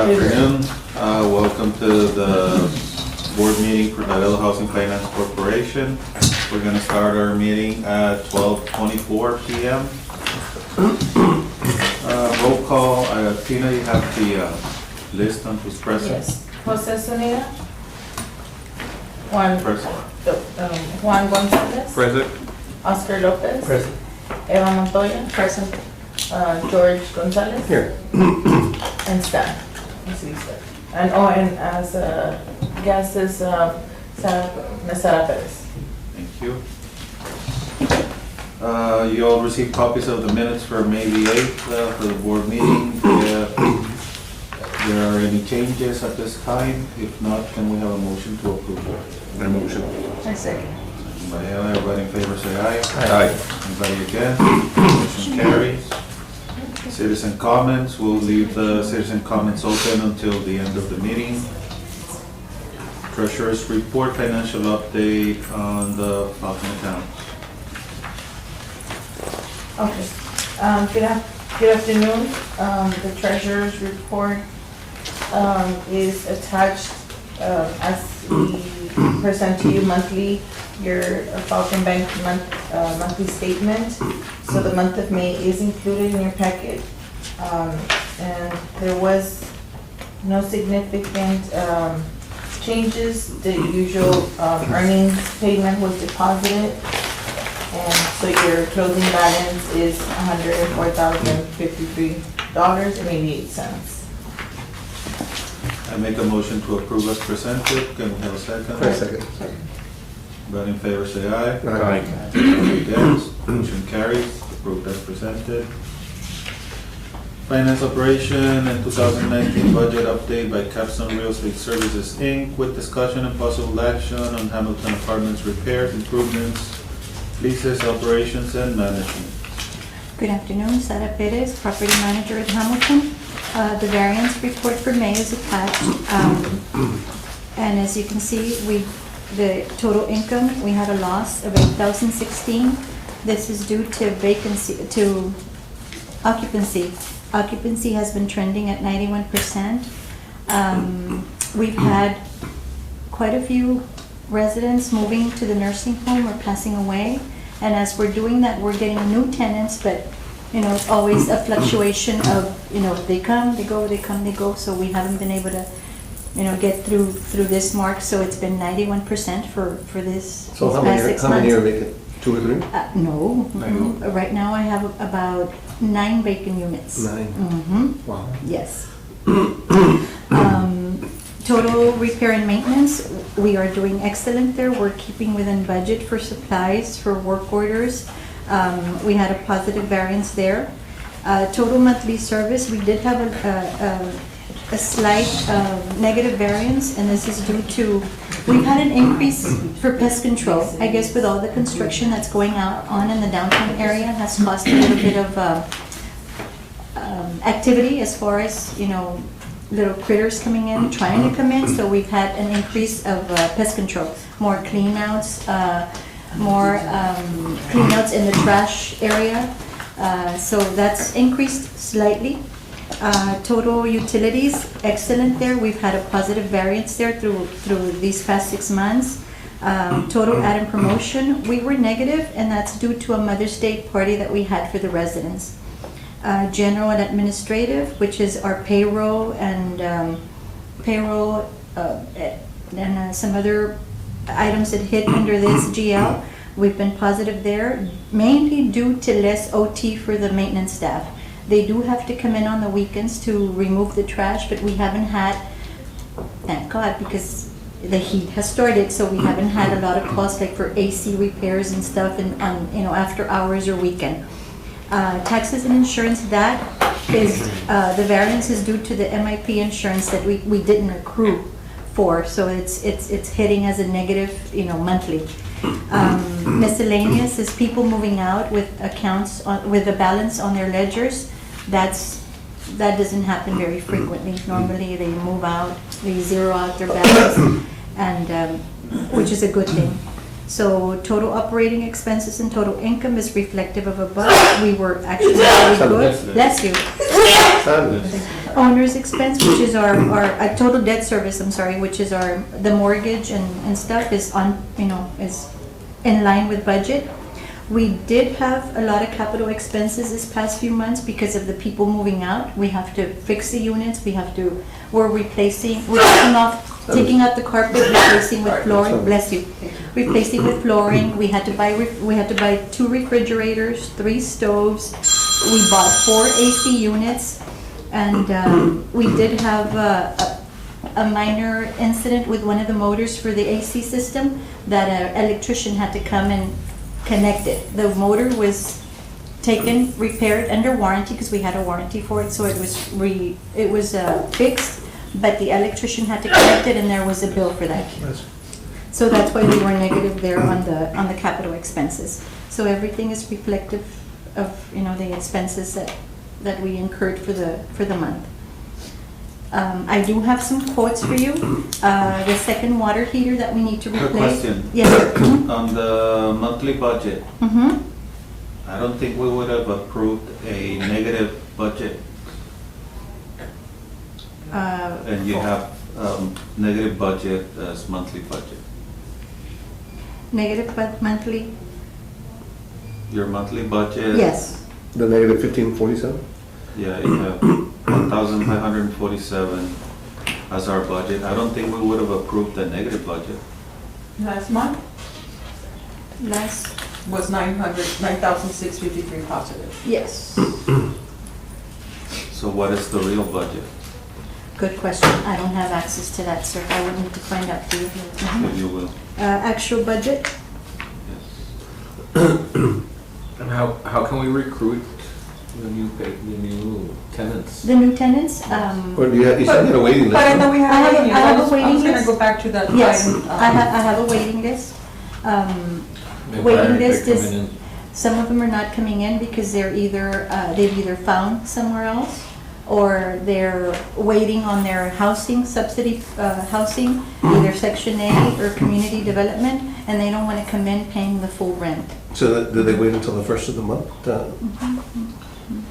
afternoon. Welcome to the board meeting for Laredo Housing Finance Corporation. We're going to start our meeting at 12:24 p.m. Roll call. Tina, you have the list on who's present? Yes. Jose Zuniga. Juan Gonzalez. Present. Oscar Lopez. Present. Eva Montoya. Present. George Gonzalez. Here. And Stan. And as a guest is Sara Perez. Thank you. You all received copies of the minutes for May the 8th for the board meeting. If there are any changes at this time, if not, can we have a motion to approve? A motion. I second. Everybody in favor say aye. Aye. Anybody against? Motion carries. Citizen comments, we'll leave the citizen comments open until the end of the meeting. Treasurer's report, financial update on the Falcon account. Okay. Good afternoon. The treasurer's report is attached as we present to you monthly your Falcon Bank monthly statement. So the month of May is included in your packet. And there was no significant changes. The usual earnings payment was deposited. And so your closing balance is $104,053.88. I make a motion to approve as presented. Can we have a second? Second. Everybody in favor say aye. Aye. Anybody against? Motion carries. Approved as presented. Finance operation and 2019 budget update by Capstone Real Estate Services, Inc. with discussion and possible action on Hamilton Apartments repairs, improvements, leases, operations, and management. Good afternoon, Sara Perez, property manager at Hamilton. The variance report for May is attached. And as you can see, the total income, we had a loss of $8,016. This is due to occupancy. Occupancy has been trending at 91%. We've had quite a few residents moving to the nursing home or passing away. And as we're doing that, we're getting new tenants, but it's always a fluctuation of, they come, they go, they come, they go. So we haven't been able to, get through this mark. So it's been 91% for this So how past 6 months. many are vacant? 2 or 3? No. Right now I have about 9 vacant units. 9. Mm-hmm. Wow. Yes. Total repair and maintenance, we are doing excellent there. We're keeping within budget for supplies, for work orders. We had a positive variance there. Total monthly service, we did have a slight negative variance, and this is due to, we've had an increase for pest control. I guess with all the construction that's going on in the downtown area has caused a little bit of activity as far as, little critters coming in, trying to come in. So we've had an increase of pest control, more cleanouts, cleanouts in the trash area. So that's increased slightly. Total utilities, excellent there. We've had a positive variance there through these past 6 months. Total ad and promotion, we were negative, and that's due to a Mother's Day party that we had for the residents. General and administrative, which is our payroll and some other items that hit under this GL. We've been positive there, mainly due to less OT for the maintenance staff. They do have to come in on the weekends to remove the trash, but we haven't had, thank God, because the heat has started, so we haven't had a lot of costs like for AC repairs and stuff and after hours or weekend. Taxes and insurance, that is, the variance is due to the MIP insurance that we didn't accrue for, so it's hitting as a negative, monthly. Miscellaneous is people moving out with accounts with a balance on their ledgers. That doesn't happen very frequently. Normally they move out, they zero out their balance, and which is a good thing. So total operating expenses and total income is reflective of above. We were actually very good. Bless you. owner's expense, which is our total debt service, I'm sorry, which is the mortgage and stuff is is in line with budget. We did have a lot of capital expenses this past few months because of the people moving out. We have to fix the units, we're taking out the carpet, replacing with flooring, bless you. Replacing with flooring, we had to buy 2 refrigerators, 3 stoves. We bought 4 AC units, and we did have a minor incident with one of the motors for the AC system that an electrician had to come and connect it. The motor was taken, repaired under warranty because we had a warranty for it, so it was fixed, but the electrician had to connect it, and there was a bill for that. So that's why we were negative there on the capital expenses. So everything is reflective of the expenses that we incurred for the month. I do have some quotes for you. The second water heater that we need to Quick replace. question. Yes, sir. On the monthly budget, Mm-hmm. I don't think we would have approved a negative budget, and you have negative budget as monthly budget. Negative monthly, Your monthly budget. yes. The negative 1547? Yeah, you have 1,547 as our budget. I don't think we would have approved the negative budget. Last month Last, was 9,653 positive. yes. So what is the real budget, Good question. I don't have access to that, sir. I would need to find out for you. if you will? Actual budget, Yes. And how can we recruit the new tenants? the new tenants, Or you said you had a waiting list? But I know we I have have a- a I have a I was waiting gonna list. go back to that yes, item. I have a waiting list. Maybe Waiting they're list is, coming in. some of them are not coming in because they've either found somewhere else or they're waiting on their housing, subsidy housing, either Section A or community development, and they don't want to come in paying the full rent. So do they wait until the first of the month?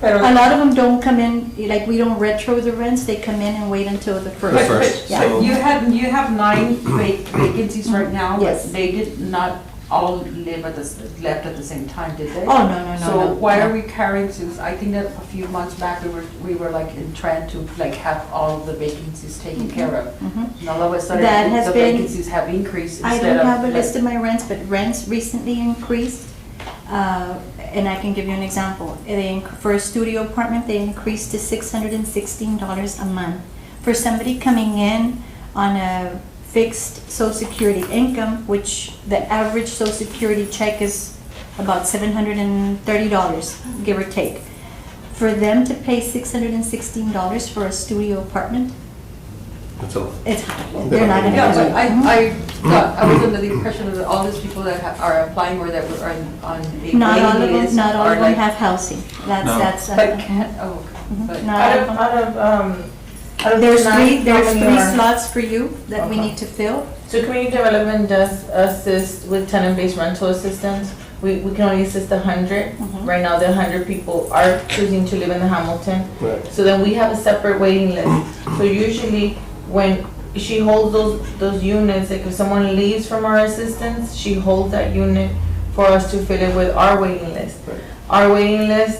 Pero- A lot of them don't come in, like, we don't retro the rents, they come in and wait until the But, first. first. but So- you have 9 vacancies right now, Yes. but they did not all left at the same time, did they? Oh, no. So why no. are we carrying, since I think that a few months back, we were like in trend to like have all the vacancies taken care of. Mhm. And all of a sudden, That has the been- vacancies have increased I instead don't of. have a like- list of my rents, but rents recently increased. And I can give you an example. For a studio apartment, they increased to $616 a month. For somebody coming in on a fixed Social Security income, which the average Social Security check is about $730, give or take. For them to pay $616 for a studio apartment, That's all. it's high. They're not gonna Yeah, do but it. I was under the impression that all these people that are applying or that were on the Not all of waiting them, list not all are of them like. have housing. No. That's, But can't, oh, Mhm. but. Not Out all of, of them. out of There's the three, nine, there's how many three are- slots for you that we Okay. need to fill. So community development does assist with tenant-based rental assistance. We can only assist 100. Mhm. Right now, the 100 people are choosing to live in the Hamilton. Right. So then we have a separate waiting list. So usually, when she holds those units, like if someone leaves from our assistance, she holds that unit for us to fill it with our waiting list. Right. Our waiting list,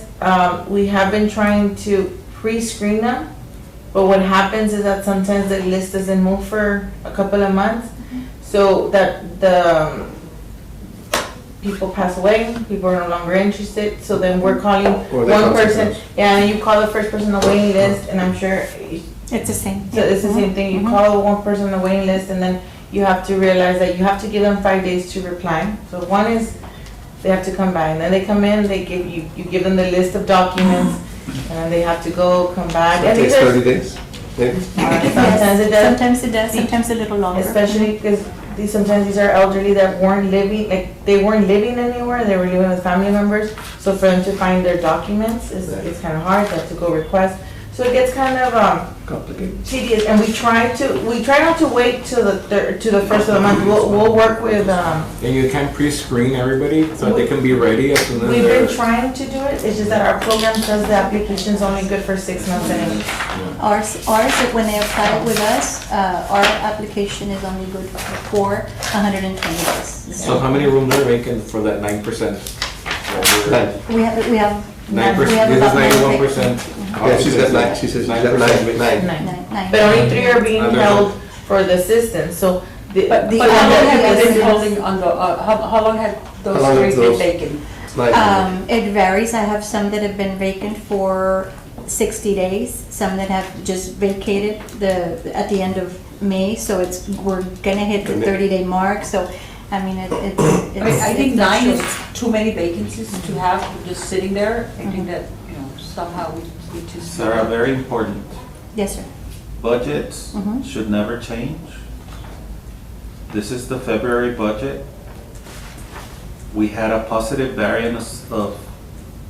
we have been trying to pre-screen them, but what happens is that sometimes the list doesn't move for a couple of months. So that the people pass away, people are no longer interested, so then we're calling Or they one call person. sometimes. Yeah, and you call the first person on the waiting list, and I'm sure It's the same. so it's the same thing, you Mhm. call one person on the waiting list, and then you have to realize that you have to give them 5 days to reply. So one is, they have to come by, and then they come in, you give them the list of documents, and then they have to go, come back. It And takes these are- 30 days, maybe? Sometimes it does, Sometimes it does, sometimes a little longer. especially because sometimes these are elderly that weren't living, like, they weren't living anywhere, they were living with family members. So for them to find their documents, it's kind of hard, they have to go request. So it gets kind of, Complicated. tedious, and we try not to wait till the first of the month. We'll work with, And you can pre-screen everybody so they can be ready as soon as we've they're. been trying to do it, it's just that our program says the application's only good for 6 months anyway. Ours, when they apply with us, our application is only good for 120 days. So how many rooms are vacant for that 9%? Nine. We have 9%, we have this is about 91%. Yeah, she's got nine, she says she's got nine. nine. But only 3 are being Other- held for the assistance, so But the how long have other you been assistance. holding on the, how long have How those long have three been those- vacant? Nine. It varies. I have some that have been vacant for 60 days, some that have just vacated at the end of May, so we're gonna hit the 30-day mark, so, I mean, I think it's 9 is fluctuates. too many vacancies to have just sitting there. I think that, somehow we need to. Sarah, very important. Yes, sir. Budgets Mhm. should never change. This is the February budget. We had a positive variance of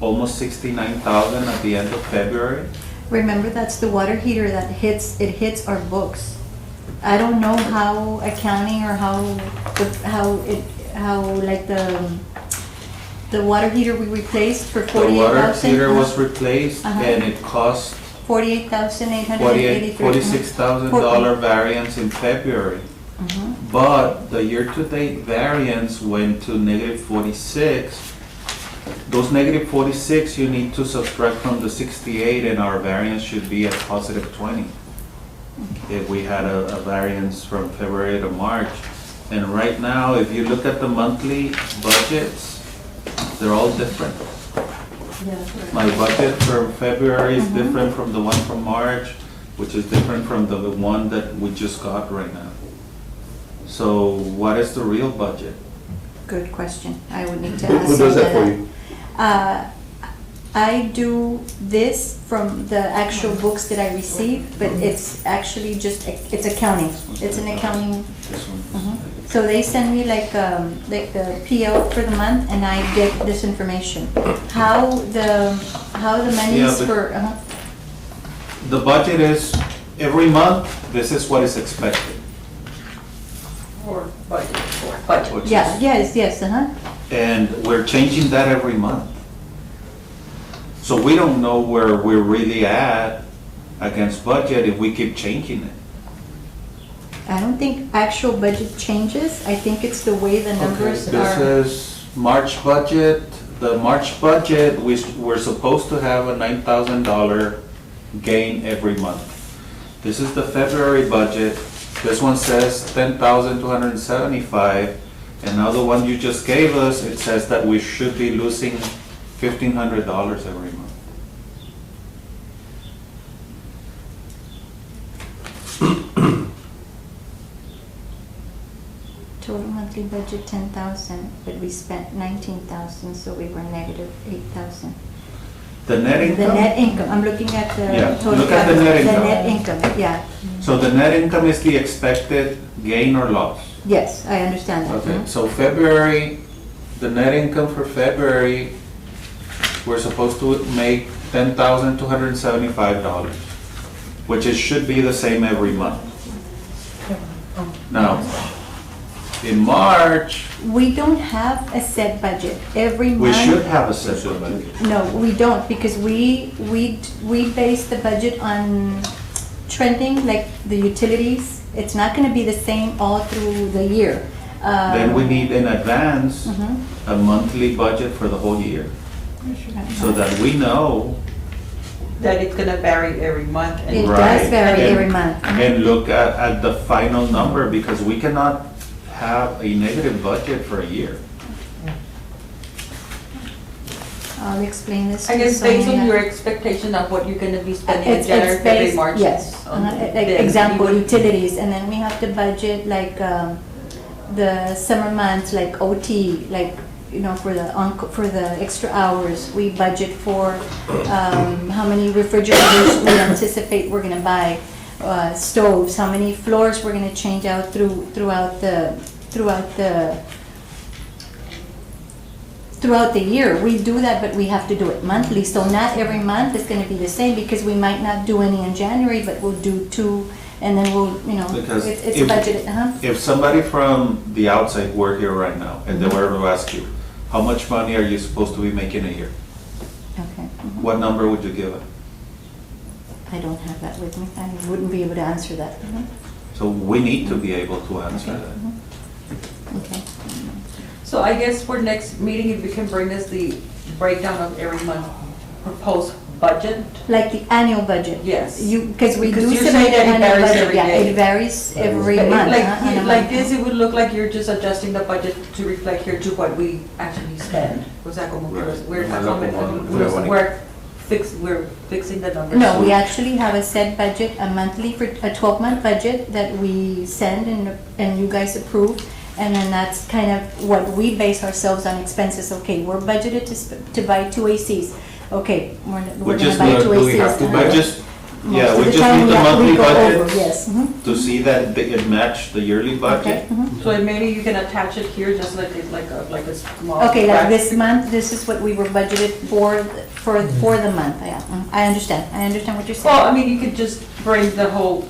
almost 69,000 at the end of February. Remember, that's the water heater that hits our books. I don't know how accounting or how like the water heater we replaced for The water 48,000. heater was replaced Uh-huh. and it cost $48,883. $46,000 variance in February. Mhm. But the year-to-date variance went to negative 46. Those negative 46 you need to subtract from the 68 and our variance should be at positive 20. If we had a variance from February to March. And right now, if you look at the monthly budgets, they're all different. My budget for February is different from the one from March, which is different from the one that we just got right now. So what is the real budget? Good question. I would need to Who ask. does that for Soledad. you? I do this from the actual books that I receive, but it's actually it's accounting. It's an accounting. This one. Mhm. So they send me like the PO for the month, and I get this information. How the money Yeah, is but- for. The budget is, every month, this is what is expected. Or budget. which is- Yeah. Yes. And we're changing that every month. So we don't know where we're really at against budget if we keep changing it. I don't think actual budget changes. I think it's the way the numbers This are. is March budget. The March budget, we're supposed to have a $9,000 gain every month. This is the February budget. This one says 10,275, and now the one you just gave us, it says that we should be losing $1,500 every month. Total monthly budget 10,000, but we spent 19,000, so we were negative 8,000. The net The income? net income, I'm looking at the Yeah, total. look at the net income. The net income, yeah. So the net income is the expected gain or loss. Yes, I understand that. Okay, so February, the net income for February, we're supposed to make $10,275, which it should be the same every month. Now, in March, We don't have a set budget. Every month. we should have a set budget. No, we don't, because we base the budget on trending, like the utilities. It's not gonna be the same all through the year. Then we need in advance Mhm. a monthly budget for the whole year, so that we know That it's gonna vary every month. It and Right. does vary And- every month. and look at the final number, because we cannot have a negative budget for a year. I'll explain this. I to guess based on Sonia. your expectation of what you're gonna be spending in It's January, February, based, March. yes. on Like then example, you would- utilities, and then we have to budget like the summer months, like OT, like, for the extra hours. We budget for how many refrigerators we anticipate we're gonna buy, stoves, how many floors we're gonna change out throughout the throughout the year. We do that, but we have to do it monthly, so not every month is gonna be the same, because we might not do any in January, but we'll do 2, and then we'll, Because it's if- budgeted, If somebody from the outside were here right now and they were to ask you, how much money are you supposed to be making a year? Okay. Mhm. What number would you give it? I don't have that with me. I wouldn't be able to answer that. So we need to be able to answer Okay. that. Okay. So I guess for next meeting, if we can bring us the breakdown of every month proposed budget. Like the annual budget? Yes. Because we Because do you're submit saying that it an annual varies budget. every Yeah, day. it varies every But month. Like, on a like month. this, it would look like you're just adjusting the budget to reflect here to what we actually spend. Was that como que Right. we're fixing the numbers? No, we actually have a set budget, a monthly, for a 12-month budget that we send and you guys approve. And then that's kind of what we base ourselves on expenses. Okay, we're budgeted to buy 2 ACs. Okay, we're gonna just buy need- 2 do we ACs. have to I just, yeah, Most of we the just time, need the yeah, we monthly go over, budget yes. Mhm. to see that it matched the yearly Okay. budget. Mhm. So maybe you can attach it here, just like a small. Okay, like this graphic. month, this is what we were budgeted for the month, yeah. I understand what you're saying. Well, I mean, you could just bring the whole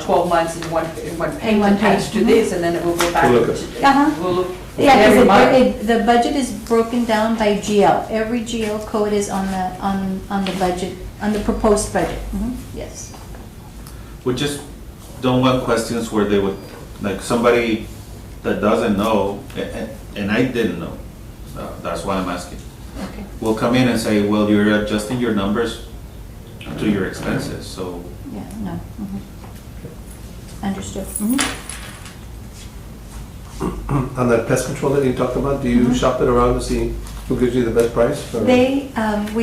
12 months in one page, one attached page, to this, and then it will go back. We'll look at to- Uh-huh. We'll look. Yeah, every month. because the budget is broken down by GL. Every GL code is on the budget, on the proposed budget. Mhm, yes. We just don't want questions where they would, like, somebody that doesn't know, and I didn't know, that's why I'm asking, Okay. will come in and say, well, you're adjusting your numbers to your expenses, so Yeah, no. Mhm. Understood. Mhm. On that pest control that you talked about, do you shop it around to see who gives you the best price? or- We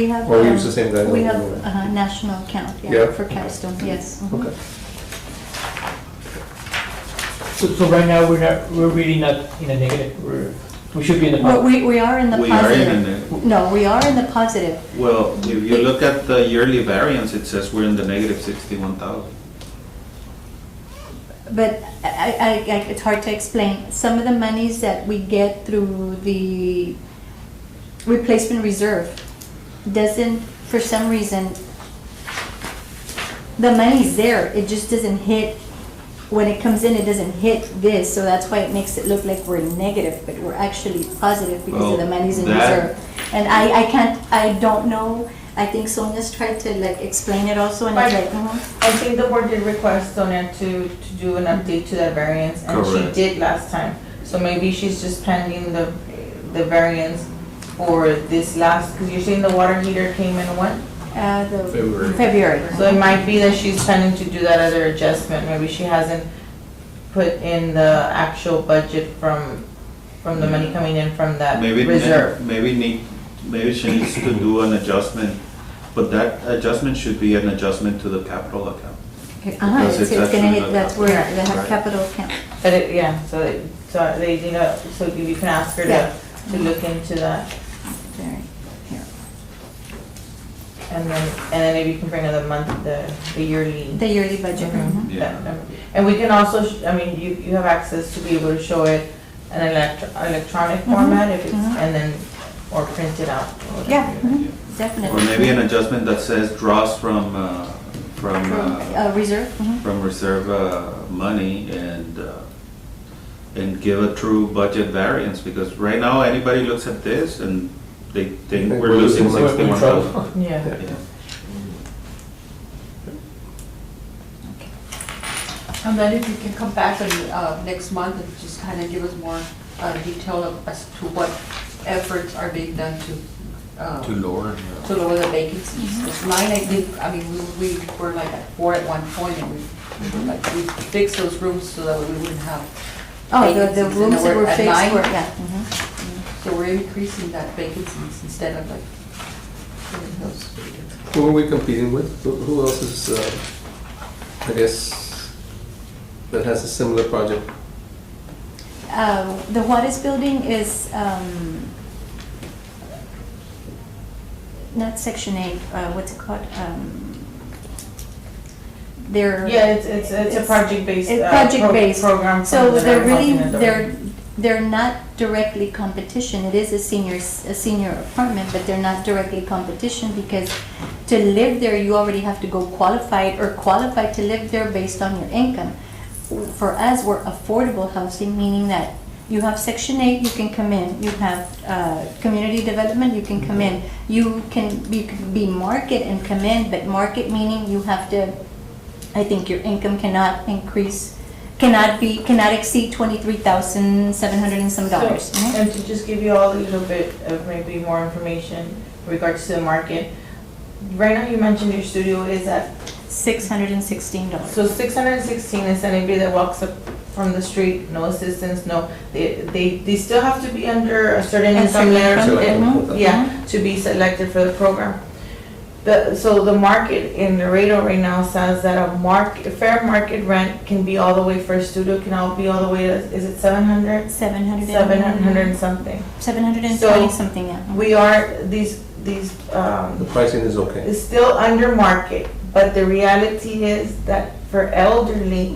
have. Or we use the same guy? We have a national account, Yeah. yeah, for Capstone, yes. Mhm. Okay. So right now, we're really not in a negative, we should be in the But positive. we are in the we are in positive. a, No, we are in the positive. well, if you look at the yearly variance, it says we're in the negative 61,000. But it's hard to explain. Some of the monies that we get through the replacement reserve doesn't, for some reason, the money's there, it just doesn't hit, when it comes in, it doesn't hit this, so that's why it makes it look like we're negative, but we're actually positive because of the Well, money's in that- reserve. And I don't know, I think Sonia's tried to like explain it also, and it's like, I think the board did request Sonia to do an update to that variance, and she Correct. did last time. So maybe she's just pending the variance for this last, because you're saying the water heater came in when? the February. February. So it might be that she's planning to do that other adjustment, maybe she hasn't put in the actual budget from the money coming in from that Maybe, reserve. maybe she needs to do an adjustment, but that adjustment should be an adjustment to the capital account. Because It's it's gonna actually hit, not- that's where they have Right. capital account. But it, yeah, so they, so you can ask her Yeah. to look into that, There, here. and then maybe you can bring another month, the yearly. The yearly budget. Mhm. Mhm. Yeah. And we can also, I mean, you have access to be able to show it in electronic format if it's, mhm. and then, or print it out. or whatever. Yeah, mhm, Or definitely. maybe an adjustment that says draws from Reserve. Mhm. from reserve money and give a true budget variance, because right now, anybody looks at this and they think we're losing We're in 61,000. Yeah. Yeah. And then if you can come back next month and just kind of give us more detail as to what efforts are being done to lower. to lower the vacancies. This line, I mean, we were like at 4 at one point, and we fixed those rooms so that we wouldn't have. Oh, the vacancies, and rooms that we're were at fixed 9. were, yeah. Mhm. So we're increasing that vacancies instead of like filling those. Who are we competing with? Who else is, I guess, that has a similar project? The Juarez building is, not Section 8, what's it called? They're. Yeah, it's a project-based. It's project-based. Program. So from the they're Housing really, Authority. they're not directly competition. It is a senior apartment, but they're not directly competition because to live there, you already have to go qualified to live there based on your income. For us, we're affordable housing, meaning that you have Section 8, you can come in. You have community development, you can come in. You can be market and come in, but market meaning you have to, I think your income cannot exceed $23,700 and some dollars. So, and to just give you all a little bit of maybe more information in regards to the market, right now you mentioned your studio is at, $616. so 616 is anybody that walks up from the street, no assistance, no, they still have to be under a certain A income certain level, income, and- yeah, to be selected for the program. So the market in Laredo right now says that a fair market rent can be all the way for a studio, can all be all the way to, is it 700? 700 700 and something. 720 So, something, yeah. We are, these, The pricing is okay. is still under market, but the reality is that for elderly,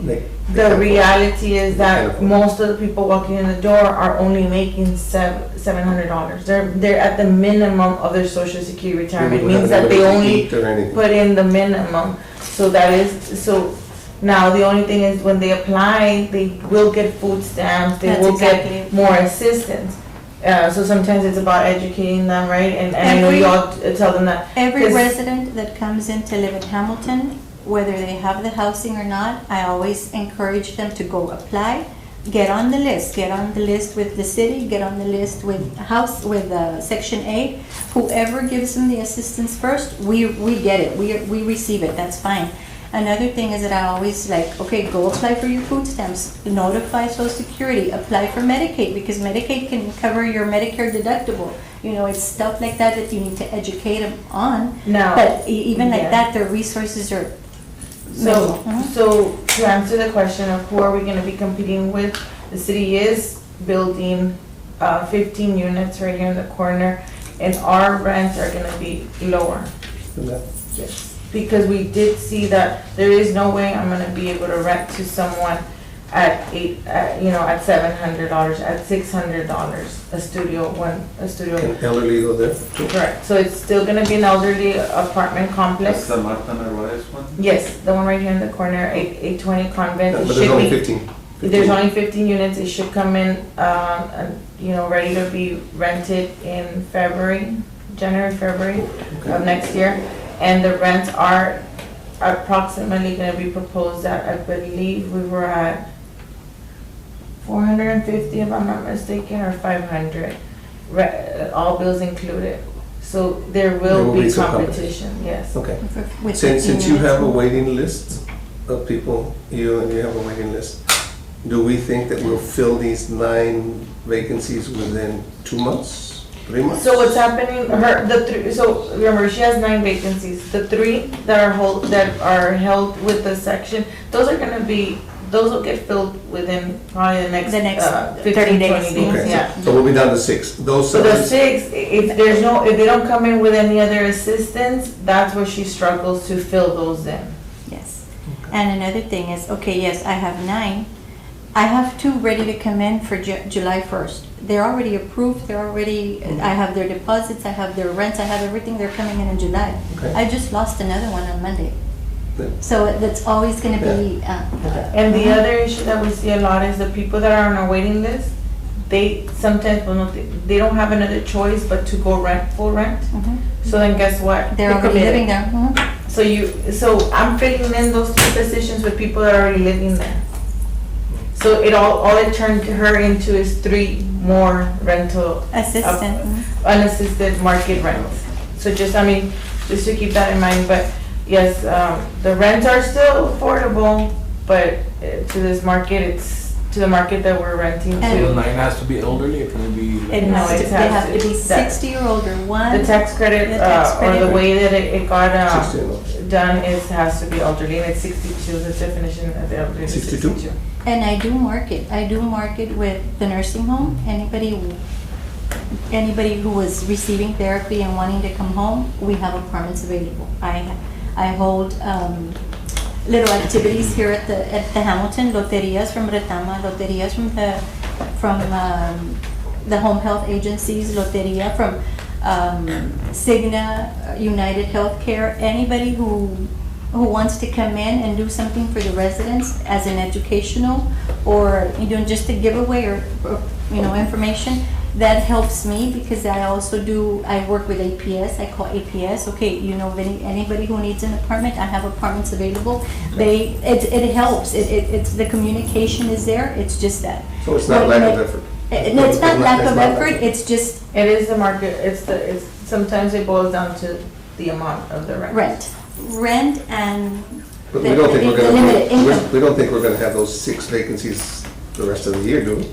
the reality is that most of the people walking in the door are only making $700. They're at the minimum of their Social Security retirement. It means that they only put in the minimum. So that is, so now the only thing is when they apply, they will get food stamps, they That's will exactly get it. more assistance. So sometimes it's about educating them, right? And I know Every- you all tell them that. Every 'cause- resident that comes in to live in Hamilton, whether they have the housing or not, I always encourage them to go apply, get on the list with the city, get on the list with Section 8. Whoever gives them the assistance first, we get it, we receive it, that's fine. Another thing is that I always like, okay, go apply for your food stamps, notify Social Security, apply for Medicaid, because Medicaid can cover your Medicare deductible. You know, it's stuff like that that you need to educate them on. Now, But even like yeah. that, their resources are So, minimal. Mhm. so to answer the question of who are we gonna be competing with, the city is building 15 units right here in the corner, and our rents are gonna be lower. Yes. Because we did see that there is no way I'm gonna be able to rent to someone at at $700, at $600 a studio. Can elderly go there? Correct. So it's still gonna be an elderly apartment complex. That's the Marta Narvaez one? Yes, the one right here in the corner, 820 Convent. It But there's should only be- 15. There's only 15 units. It should come in, ready to be rented in January, February of next year. And the rents are approximately gonna be proposed at, I believe we were at 450 if I'm not mistaken, or 500, all bills included. So there will be some competition, yes. Okay. With Since 15 you have a units. waiting list of people, you have a waiting list, do we think that we'll fill these 9 vacancies within 2 months, 3 months? So what's happening, so remember, she has 9 vacancies. The 3 that are held with the section, those will get filled within probably the next The next 15, 30 days. 20 days, Okay, yeah. so we'll be down to 6. Those So the others- 6, if they don't come in with any other assistance, that's where she struggles to fill those in. Yes. And another thing is, okay, yes, I have 9. I have 2 ready to come in for July 1st. They're already approved, I have their deposits, I have their rents, I have everything, they're coming in July. Okay. I just lost another one on Monday. Good. So that's always gonna be, And the other issue that we see a lot is the people that are on a waiting list, they sometimes, they don't have another choice but to go full rent. Mhm. So then guess what? They're already committed. living there. Mhm. So I'm filling in those 2 positions with people that are already living there. So all it turned her into is 3 more rental. Assistant. Mhm. Unassisted market rents. So just to keep that in mind, but yes, the rents are still affordable, but to this market, it's to the market that we're renting So the to. 9 has to be elderly, it can be. It No, has it to, they has have to to- be that- 60 or older. One. The tax credit, The tax or the credit. way that it got 60 and older. done has to be elderly, and it's 62, the definition of the elderly is 62? 62. And I do market with the nursing home. Anybody who was receiving therapy and wanting to come home, we have apartments available. I hold little activities here at the Hamilton, loterias from Retama, loterias from the home health agencies, Loteria, from Cigna, United Healthcare, anybody who wants to come in and do something for the residents as an educational or, just a giveaway or information, that helps me because I work with APS. I call APS. Okay, of anybody who needs an apartment, I have apartments available. It helps. It's the communication is there. It's just that. So it's not lack of effort? No, it's not lack of not effort. It's just It is the market, it's, sometimes it boils down to the amount of the rent. rent and But we don't think we're limited gonna, income. we don't think we're gonna have those 6 vacancies the rest of the year, do we?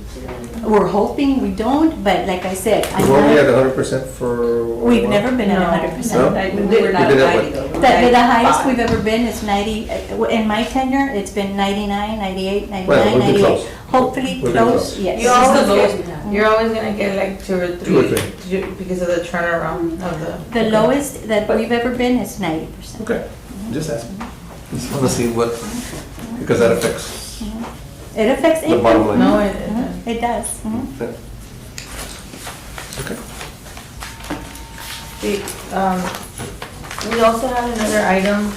We're hoping we don't, but like I said, We're only at 100% for. we've never been at No. 100%. No? We're not You did at that 90 though. The highest we've ever been is 90, in my tenure, it's been 99, 98, 99, Well, we've been 98. close. Hopefully We've been close, close. yes. You This is the always lowest get- we have. You're always gonna get like 2 or 3. 2 or 3. Because of the turnaround of The lowest that we've ever been is 90%. Okay, just asking. Just wanna see what, because that affects It affects the bottom income. line. No, It does. Mhm. Yeah. Okay. we also had another item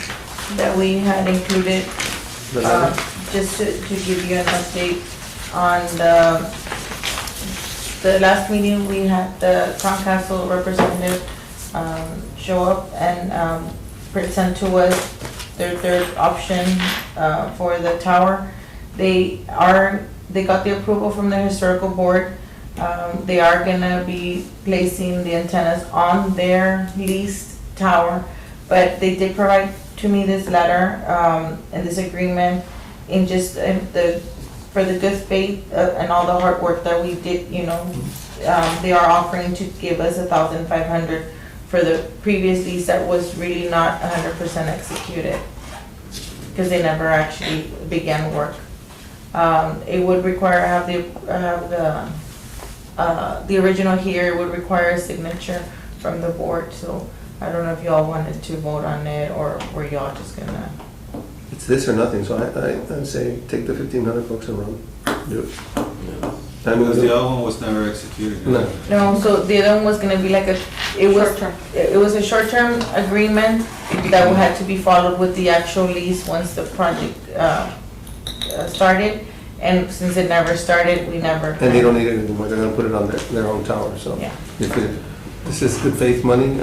that we had included, just to give you an update on the last meeting, we had the Contractual representative show up and present to us their third option for the tower. They got the approval from the historical board. They are gonna be placing the antennas on their leased tower, but they did provide to me this letter and this agreement in just for the good faith and all the hard work that we did. They are offering to give us 1,500 for the previous lease that was really not 100% executed because they never actually began work. It would require, I have the original here, it would require a signature from the board, so I don't know if y'all wanted to vote on it or were y'all just gonna? It's this or nothing, so I say take the 1,500 bucks and run, do it. Because the other one was never executed. No. No, so the other one was gonna be like it was a short-term agreement that had to be followed with the actual lease once the project started, and since it never started, we never. And they don't need it anymore, they're gonna put it on their own tower, so. Yeah. If this is good faith money,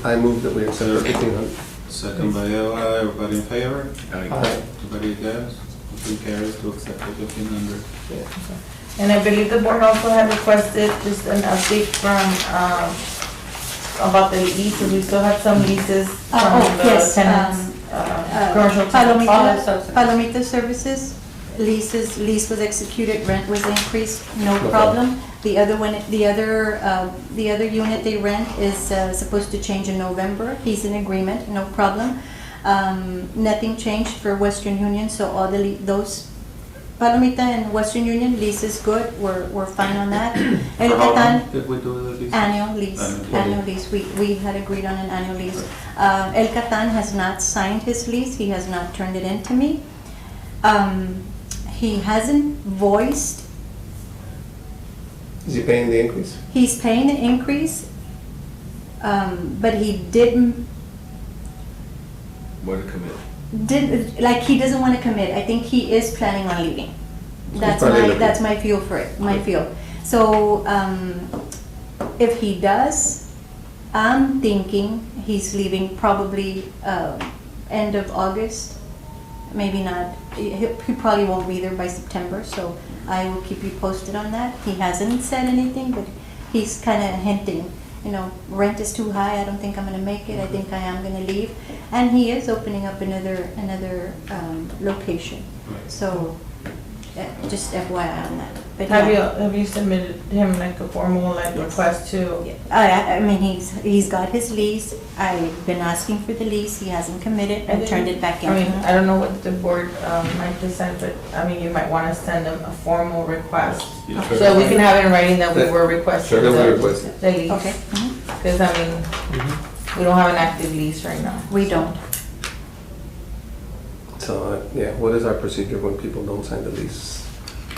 I move that we accept the 1,500. Second by Ella, everybody in favor? Aye. Everybody against? Motion carries to accept the 1,500. And I believe the board also had requested just an update from, about the leases, we still have some leases from the yes, tenants, commercial tenants. Palomita Services, lease was executed, rent was increased, no No problem. The other one, the other unit they rent is supposed to change in November. He's in agreement, no problem. Nothing changed for Western Union, so all those Palomita and Western Union lease is good. We're fine on that. El For how long Catan, did we do the lease? annual lease. Annual lease. We had agreed on an annual lease. El Catan has not signed his lease. He has not turned it in to me. He hasn't voiced. Is he paying the increase? He's paying the increase, but he didn't. What to commit? He doesn't want to commit. I think he is planning on leaving. That's probably my looking. that's my feel for it. My feel. So if he does, I'm thinking he's leaving probably end of August. Maybe not. He probably won't be there by September. So I will keep you posted on that. He hasn't said anything, but he's kind of hinting. Rent is too high. I don't think I'm going to make it. I think I am going to leave. And he is opening up another location. So just FYI on that. But Have you submitted him like a formal request to? I mean, he's got his lease. I've been asking for the lease. He hasn't committed and turned it back in. I mean, I don't know what the board might decide, but I mean, you might want to send him a formal request. Yeah. So we can have it in writing that we were requesting Sure, that we the requested. the lease. Okay. Mhm. Because I mean, we don't have an active lease right now. We don't. So, what is our procedure when people don't sign the lease?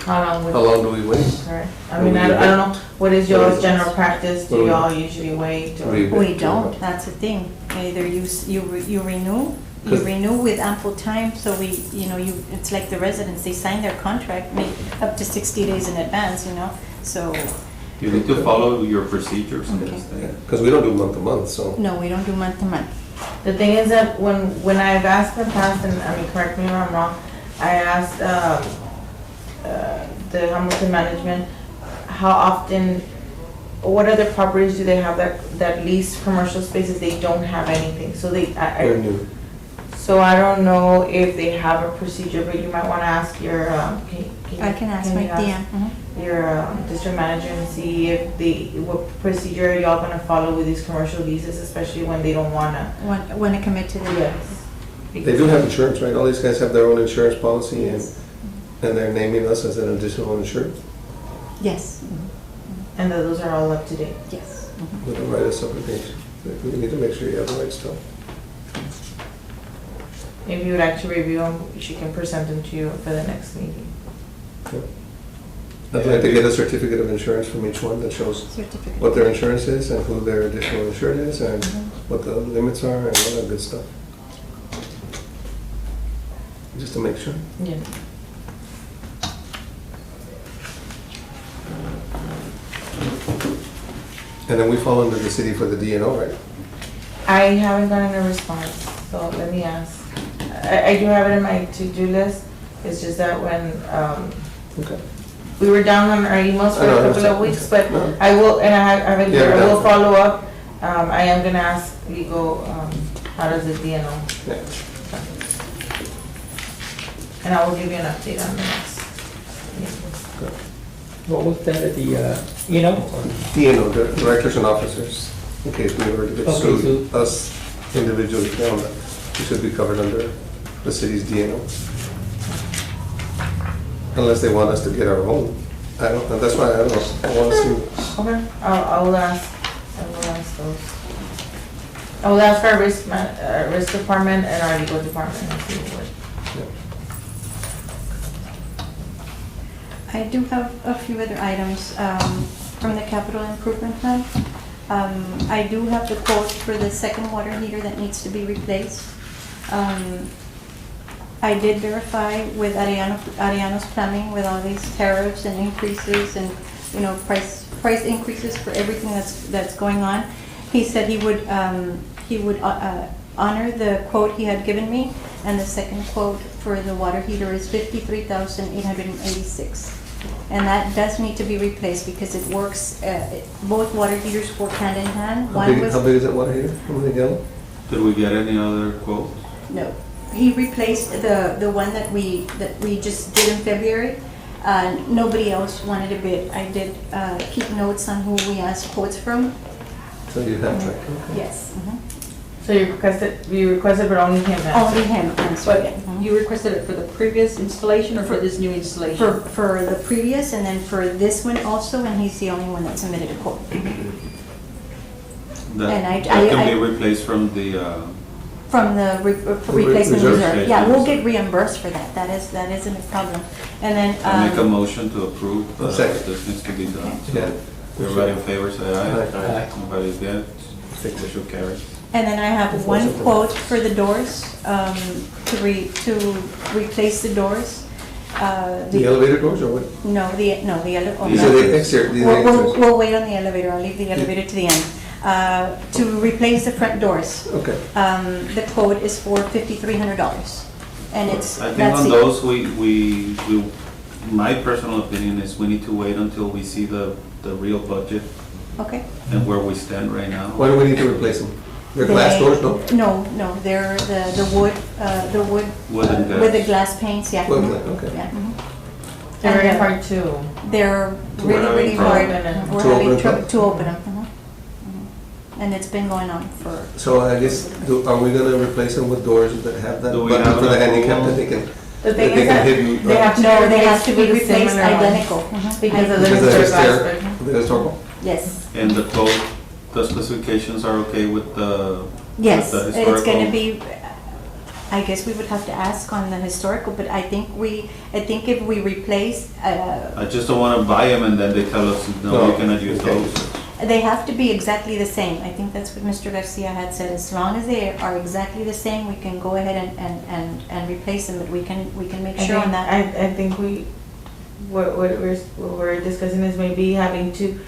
How long would? How long do we wait? Correct. I mean, I don't know, what is y'all's general practice? Do Well, y'all usually wait or? We don't, that's the thing. Either you renew with ample time, so it's like the residents, they sign their contract maybe up to 60 days in advance, so, You need to follow your procedures on this Okay. thing. Because we don't do month to month, so. no, we don't do month to month. The thing is that when I've asked in the past, and I mean, correct me if I'm wrong, I asked, the Hamilton management, how often, what other properties do they have that lease commercial spaces, they don't have anything, so We're new. so I don't know if they have a procedure, but you might wanna ask your, I can ask my you DM. your district manager and see if what procedure are y'all gonna follow with these commercial leases, especially when they don't wanna. Want to commit to the. Yes. They do have insurance, right? All these guys have their own insurance policy and they're naming us as an additional insured. Yes, And that those are all up to date. yes. With the right of subrogation. We need to make sure you have the right stuff. If you would like to review them, she can present them to you for the next meeting. I'd like to get a certificate of insurance from each one that shows Certificate. what their insurance is and who their additional insured is and what the limits are and all that good stuff. Just to make sure. Yeah. And then we fall under the city for the DNO, right? I haven't gotten a response, so let me ask. I do have it in my to-do list. It's just that when, Okay. we were down on our emails for I know, a I couple of understand. weeks, but No. I will, and I have it here, Yeah, I will definitely. follow up. I am gonna ask legal, how does the DNO? Yeah. And I will give you an update on the next meeting. What was that, DNO, the directors and officers, in case we were to get Okay, sued, us individually found that we should be covered under the city's DNO. Unless they want us to get our own. I don't, that's why I don't know. I want to see. Okay, I will ask those. I will ask our risk department and our legal department and see what. I do have a few other items from the capital improvement plan. I do have the quote for the second water heater that needs to be replaced. I did verify with Ariano's Plumbing with all these tariffs and increases and, price increases for everything that's going on. He said he would honor the quote he had given me, and the second quote for the water heater is $53,886. And that does need to be replaced because it works, both water heaters work hand in hand. How big is that water heater? How many gallons? Did we get any other quotes? No, he replaced the one that we just did in February. Nobody else wanted a bid. I did keep notes on who we asked quotes from. So you have track. Okay. Yes. So you requested, but only him answered? Only him answered it. But you requested it for the previous installation or for this new installation? For the previous and then for this one also, and he's the only one that submitted a quote. That can be replaced from the, From the replacement reserve reserve. Yeah, we'll stations. get reimbursed for that. That isn't a problem. And then. I make a motion to approve, Second. this needs to be done. Yeah. Everybody in favor, say aye. Aye. Nobody against, motion carries. And then I have one quote for the doors, to replace the doors. The elevator doors or what? No, the elevator. You said the exterior, the exteriors. We'll wait on the elevator. I'll leave the elevator to the end. To replace the front doors. Okay. The quote is for $5,300. And it's, I think that's on it. those, my personal opinion is we need to wait until we see the real budget Okay. and where we stand right now. Why do we need to replace them? They're glass doors, no? No, they're the wood, Wooden with the glass. glass paints, yeah. Wood, okay. Yeah, They're very And, hard to. They're To really, having really hard. trouble. We're To having open trouble them? to open them. And it's been going on for, So I guess, are we gonna replace them with doors that have that Do we button have for the an handicap approval? that they can? The That thing they is can that hit they have to no, they have to be the replaced similar ones. identical. Because of the Because of the historic stair, aspect. the historical? Yes, And the quote, the specifications are okay with the. yes, with the it's gonna historical? be, I guess we would have to ask on the historical, but I think if we replace, I just don't wanna buy them and then they tell us, no, you cannot use those. they have to be exactly the same. I think that's what Mr. Garcia had said. As long as they are exactly the same, we can go ahead and replace them, but we can make sure on that. I think what we're discussing is maybe having to,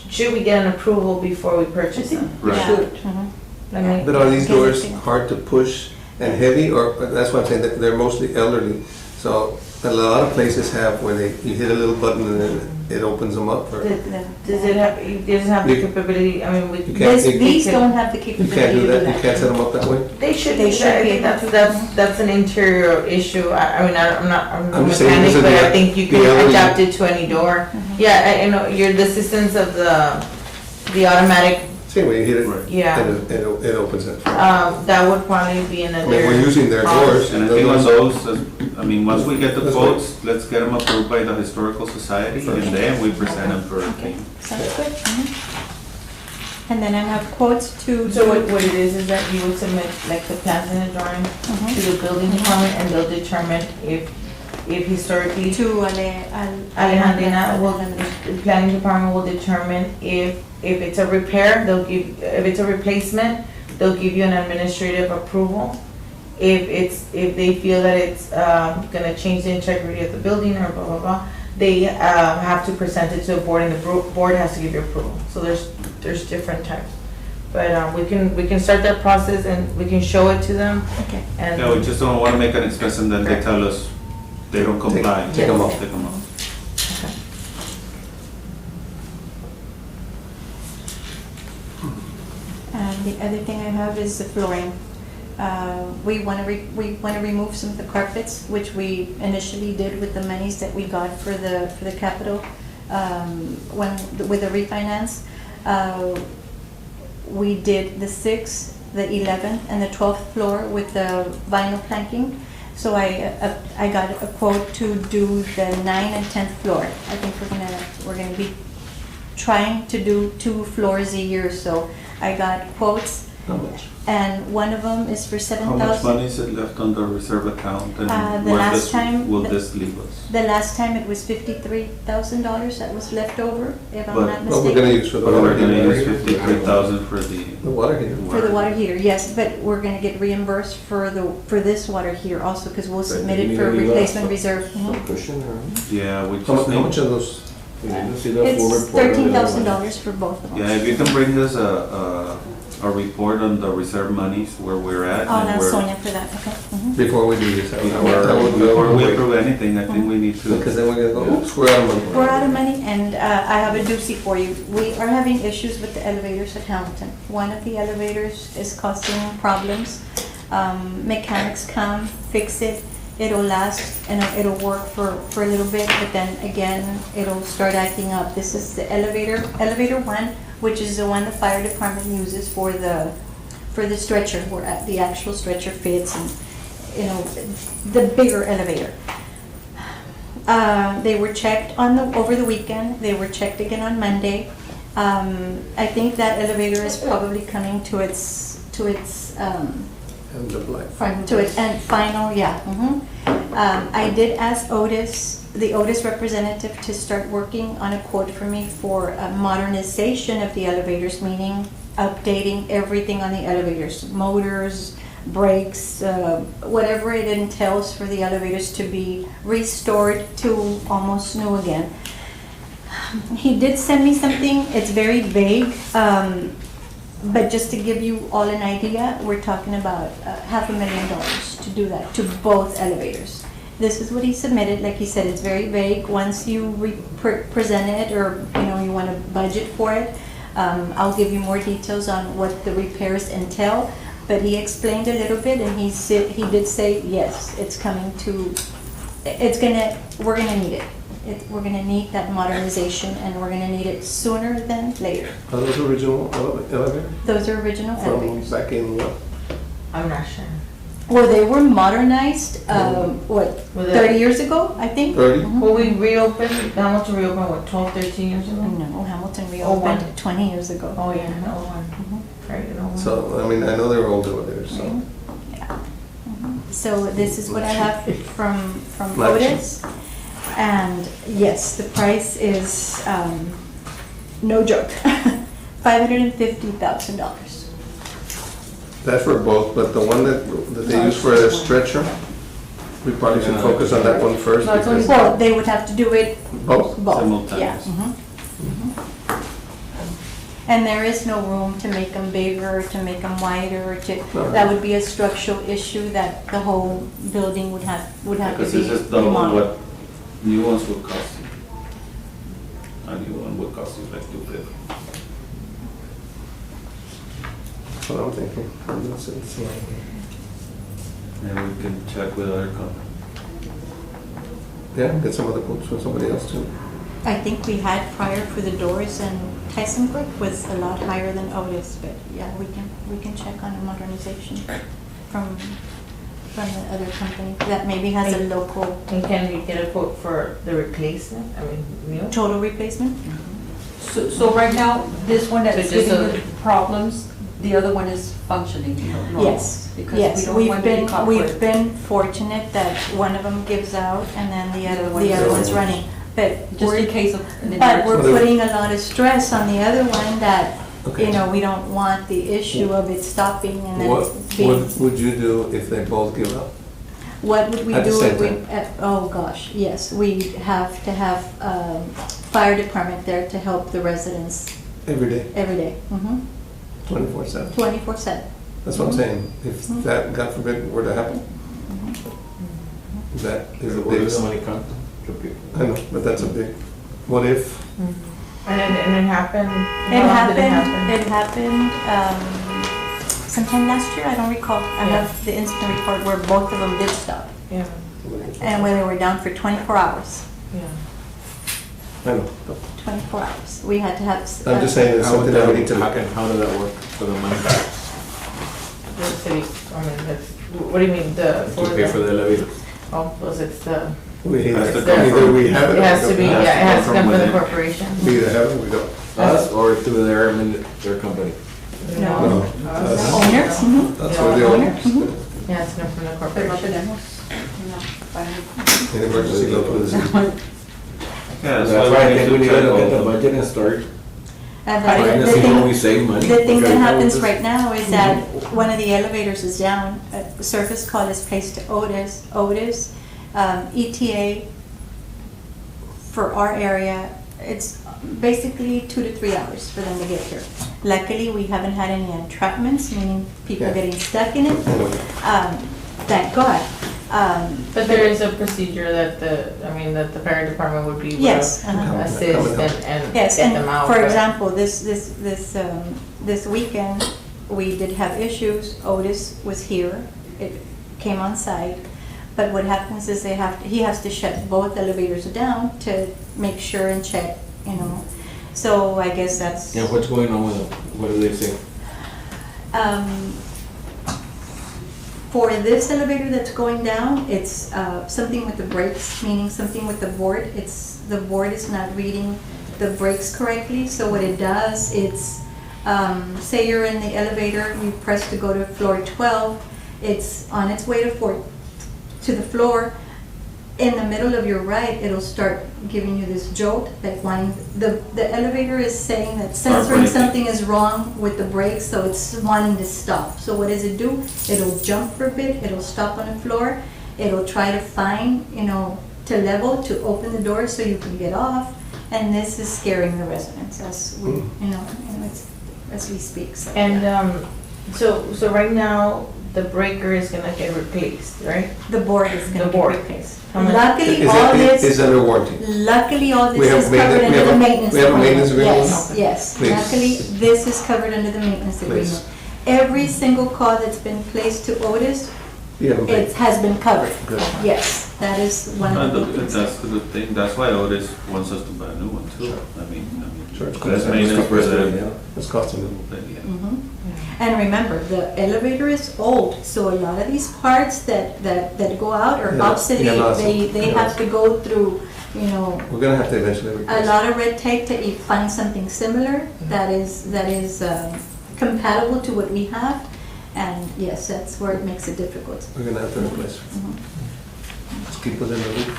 should we get an approval before we purchase them? Right. Yeah. Mhm. I mean, But are these Okay, doors let's see. hard to push and heavy, or, that's why I'm saying that they're mostly elderly. So a lot of places have where you hit a little button and then it opens them up, or Does it have, it doesn't have the You- capability, I mean, we. you can't- These don't have the you capability can't to do that, you can't set them up that way? They should, They be should that. I be think able to. that's an interior issue. I mean, I'm not a I'm just saying mechanic, because of but the- I think you the can elderly- adapt it to any door. Mhm. Yeah, I know, the assistance of the automatic, See, when you hit it, yeah, and it opens it. that would probably be I mean, another. we're using their doors. And I think on those, I mean, once we get the quotes, let's get them approved by the Historical Society, and then we present them for a Okay, thing. sounds good. Mhm. And then I have quotes to. So what it is that you would submit like the plans and the drawing Mhm. to the building department, and they'll determine if historically, To Alejandrina will, the planning department will determine if it's a repair, if it's a replacement, they'll give you an administrative approval. If they feel that it's, gonna change the integrity of the building or blah, blah, blah, they, have to present it to the board, and the board has to give you approval. So there's different types. But, we can start that process and we can show it to them, Okay. and. Yeah, we just don't wanna make an expense and then they tell us they don't comply. Take 'em off. Take them off. And the other thing I have is the flooring. We want to remove some of the carpets, which we initially did with the monies that we got for the capital, with the refinance. We did the 6th, the 11th, and the 12th floor with the vinyl planking. So I got a quote to do the 9th and 10th floor. I think we're gonna be trying to do 2 floors a year, so I got quotes, How much? and one of them is for How much 7,000. money is it left on the reserve account, The and where last time- will this leave us? The last time it was $53,000 that was left over, if I'm But- not What we're gonna mistaken. use for the But we're water gonna use heater? 53,000 for the. The water heater. For the water heater, yes, but we're gonna get reimbursed for this water heater also, because we'll submit it for replacement reserve. Mhm. Cushion or? Yeah, we How just how much need, are those? We need to see the full It's report. $13,000 for both of them. yeah, if you can bring us a report on the reserve monies, where we're at. I'll and ask where- Sonia for that, okay? Mhm. Before we do this, Before we approve anything, I think we need to. because then we're gonna go, oops, we're out of money. We're out of money, and I have a doozy for you. We are having issues with the elevators at Hamilton. One of the elevators is causing problems. Mechanics come, fix it, it'll last, and it'll work for a little bit, but then again, it'll start acting up. This is the elevator 1, which is the one the fire department uses for the stretcher, where the actual stretcher fits, and, the bigger elevator. They were checked over the weekend. They were checked again on Monday. I think that elevator is probably coming to its And the black. and final, yeah. Mhm. I did ask the Otis representative, to start working on a quote for me for a modernization of the elevators, meaning updating everything on the elevators, motors, brakes, whatever it entails for the elevators to be restored to almost new again. He did send me something, it's very vague, but just to give you all an idea, we're talking about $500,000 to do that, to both elevators. This is what he submitted. Like he said, it's very vague. Once you present it, or you want to budget for it, I'll give you more details on what the repairs entail. But he explained a little bit, and he did say, yes, it's coming to, we're gonna need it. We're gonna need that modernization, and we're gonna need it sooner than later. Are those original elevators? Those are original From elevators. back in what? I'm not sure. Well, they were modernized, With 30 years ago, I think? 30? Mhm. Well, we Hamilton reopened, what, 12, 13 years ago? No, Hamilton Oh, one. reopened 20 years ago. Oh, yeah, no one. Mhm. Right, no one. So, I mean, I know they were old elevators, so. Yeah. So this is what I have from Action. Otis. And yes, the price is, no joke, $550,000. That's for both, but the one that they use for the stretcher, we probably should focus on that one first. No, it's only- because- Well, they would have to do it Both? both, yeah. Simultaneous. And there is no room to make them bigger, or to make them wider, or to, No. that would be a structural issue that the whole building would have to Because be this is double remodeled. what new ones would cost you. A new one would cost you like $250. That's what I'm thinking. In that sense. And we can check with other companies. Yeah, get some other quotes from somebody else too. I think we had prior for the doors, and Tyson Brook was a lot higher than Otis, but yeah, we can check on a modernization from the other company that maybe has a local And can we get a quote for the replacement, I mean, new? total replacement. So right now, this one that's So just giving a- you problems, the other one is functioning, normal? Yes, Because we yes, don't want to be caught we've with. been fortunate that one of them gives out and then the other one's one's running. running. But Just in we're, case of an but we're emergency. putting a lot of stress on the other one that, Okay. you know, we don't want the issue of it stopping and then What being. would you do if they both give up? What would we At the do same if we, time? oh gosh, yes, we have to have, fire department there to help the residents Every day, every day, 24/7. 24/7. That's what I'm saying. If that, God forbid, were to happen, that is a Where big, does the money come to people? I know, but that's a big, what if? And it happened, It how long did it happen? happened, sometime last year, I don't recall. I Yeah. have the incident report where both of them did stop. Yeah, And when they were down for 24 hours, yeah. I know. 24 hours. We had to have. I'm just saying it's How would something that we need that, to. how did that work for the money? The city, I mean, that's, what do you mean, the? To pay for the elevators? Oh, because it's the, We Has to either come either from- we have it. it has to be, or we yeah, it has to from come from the within. corporation. don't. We either have it or we don't. Us or through their company? No. No. Owners? Mhm. That's what the Owner? owners. Mhm. Yeah, it's come from the Pero no corporation. tenemos, no, para- In emergency local is. Yeah, That's that's why why I we think we need need to to check look all at the of them. budget and start And trying to see where we save money. the thing that Because happens this- right now is that one of the elevators is down. A service call is placed to Otis, ETA for our area. It's basically 2 to 3 hours for them to get here. Luckily, we haven't had any entrapments, meaning people Yeah. getting stuck in it. Thank God. But there is a procedure that that the fire department would be able Yes, to uh-huh. assist and Yes, get and them out. for but- example, this weekend, we did have issues. Otis was here, it came on site, but what happens is he has to shut both elevators down to make sure and check, you know. So I guess that's. Yeah, what's going on with them? What do they say? For this elevator that's going down, it's something with the brakes, meaning something with the board. The board is not reading the brakes correctly, so what it does, it's, say you're in the elevator, you press to go to floor 12, it's on its way to the floor. In the middle of your right, it'll start giving you this jolt, like wanting, the elevator is saying that censoring braking. something is wrong with the brakes, so it's wanting to stop. So what does it do? It'll jump for a bit, it'll stop on the floor, it'll try to find, to level, to open the door so you can get off, and this is scaring the residents as we, as we speak, so. And, so right now, the breaker is gonna get replaced, right? The board is The gonna board. be replaced. How much? Luckily, all Is this, under warranty? luckily, all We this have is covered maintenance- we under have the a- maintenance we have a agreement. maintenance agreement? Yes, yes. Please. Luckily, this is covered under the maintenance Please. agreement. Every single call that's been placed to Otis, You have a it break. has been covered. Good. Yes, that is one of the big things. That's the good thing, that's why Otis wants us to buy a new one too. I mean, Sure. less maintenance for them. It's costing them. Yeah. Mhm. And remember, the elevator is old, so a lot of these parts that go out are Yeah, obsolete. yeah, no, They yeah. have to go through, We're gonna have to eventually replace. a lot of red tape to find something similar that is compatible to what we have. And yes, that's where it makes it difficult. We're gonna have to replace. Mhm. Just keep us in the loop.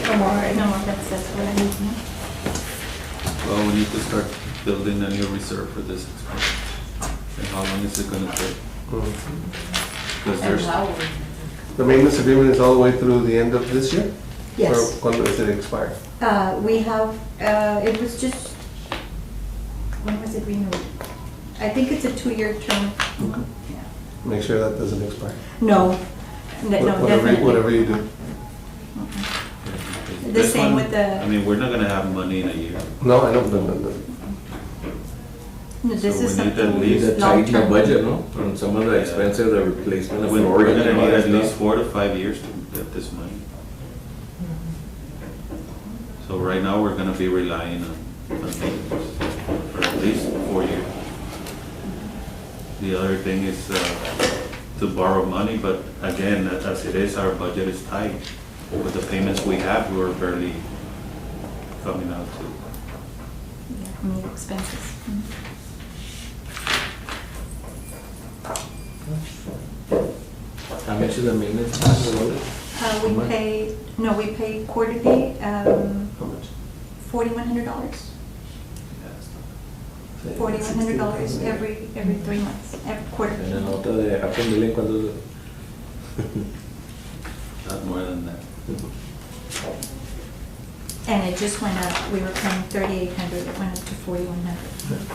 No more, right? No, that's what I need, no? Well, we need to start building a new reserve for this expense. And how long is it gonna take? Because And there's, how, The maintenance agreement is all the way through the end of this year? Yes. Or when does it expire? We have, it was just, when was it renewed? I think it's a 2-year term. Yeah. Make sure that doesn't expire. No, no, definitely. Whatever you do. The this same one, with the, I mean, we're not gonna have money in a year. No, I don't, no. this So is we need something at We need to tighten the long-term. budget, no? On some of the expenses, the replacement of We're flooring gonna and all need that at least stuff. 4 to 5 years to get this money. So right now, we're gonna be relying on maintenance for at least 4 years. The other thing is to borrow money, but again, as it is, our budget is tight. With the payments we have, we're barely coming out to. Yeah, meet expenses. How much is the maintenance cost of the We month? pay, no, we pay quarterly, How much? $4,100. $4,100 every 3 months, every quarter. En la nota de Apple Millen, ¿cuánto es? Not more than that. And it just went up, we were paying $3,800, it went up to $4,100.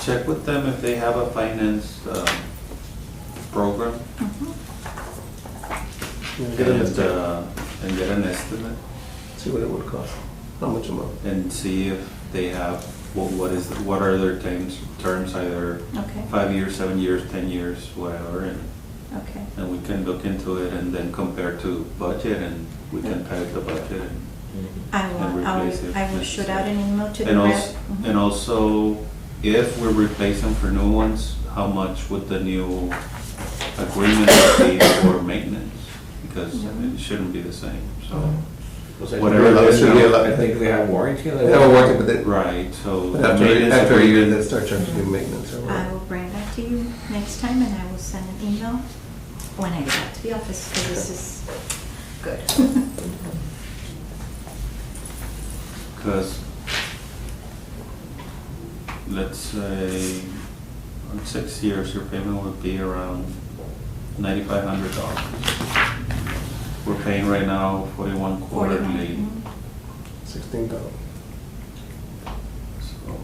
Check with them if they have a finance program Get an estimate. and get an estimate See what it would cost. How much a month? and see if they have, what are their terms, either Okay, 5 years, 7 years, 10 years, whatever, okay. and we can look into it and then compare to budget and we can peg the budget and And replace it. I will shoot out an email to the And rep. also, and also, if we're replacing for new ones, how much would the new agreement be for maintenance? Because it shouldn't be the same, so. Whatever That it is should be a now. lot. I think they have warranty. They have a warranty, but they, Right, so. the after maintenance a year, agreement- they start charging you maintenance or I whatever. will bring that to you next time and I will send an email when I get back to the office, so this is good. Because, let's say, on 6 years, your payment would be around $9,500. We're paying right now 41 quarterly, 49. 16,000. so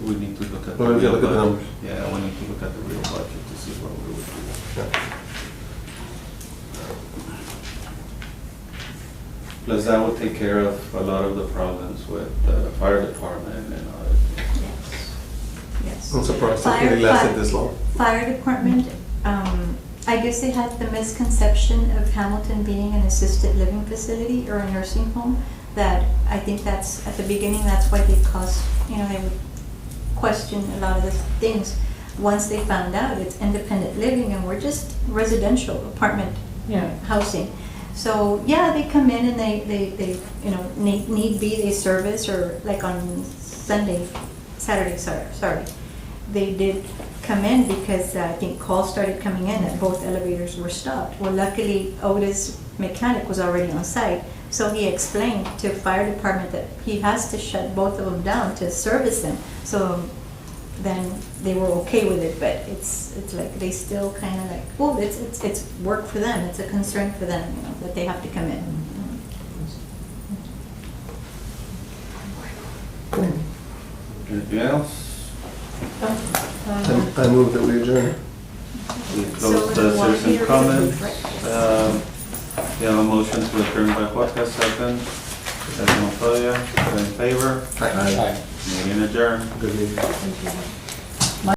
we need to look at the We need to real look at the budget. numbers. Yeah, we need to look at the real budget to see what we would do. Yeah. Plus, that would take care of a lot of the problems with the fire department and other things. Yes. I'm surprised it Fire- really lasted fire- this long. Fire department, I guess they had the misconception of Hamilton being an assisted living facility or a nursing home, that I think that's, at the beginning, that's why they caused, they would question a lot of the things. Once they found out it's independent living and we're just residential apartment Yeah. housing. So, yeah, they come in and they need be they service, or like on Saturday, sorry. They did come in because I think calls started coming in that both elevators were stopped. Well, luckily Otis mechanic was already on site, so he explained to fire department that he has to shut both of them down to service them. So then they were okay with it, but it's like they still kind of like, well, it's work for them, it's a concern for them, that they have to come in. Anything else? I move that we adjourn. We So close the the one citizen here is comments. approved, We have a motion to adjourn by Juarez, second. President Montoya, all in favor? Aye. Meeting adjourned. Good meeting. Thank you.